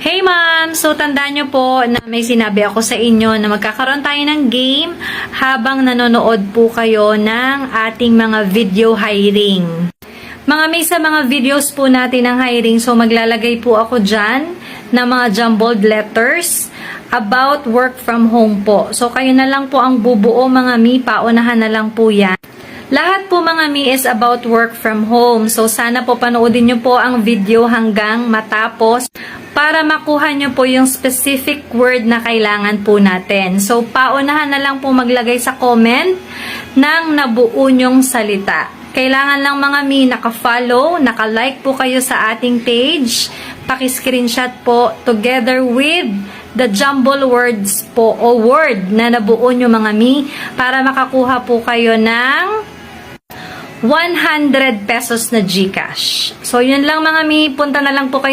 Hey ma'am! So tandaan nyo po na may sinabi ako sa inyo na magkakaroon tayo ng game habang nanonood po kayo ng ating mga video hiring. May sa mga videos po natin ng hiring, so maglalagay po ako dyan ng mga jumbled letters about work from home po. So kayo na lang po ang bubuo mga mi, paunahan na lang po yan. Lahat po mga mi is about work from home. So sana po panoodin nyo po ang video hanggang matapos para makuha nyo po yung specific word na kailangan po natin. So paunahan na lang po maglagay sa comment ng nabuo nyong salita. Kailangan lang mga mi naka-follow, naka-like po kayo sa ating page. Paki-screenshot po together with the jumble words po o word na nabuo nyo mga mi para makakuha po kayo ng 100 pesos na GCash. So, yun lang mga mi. Punta na lang po kayo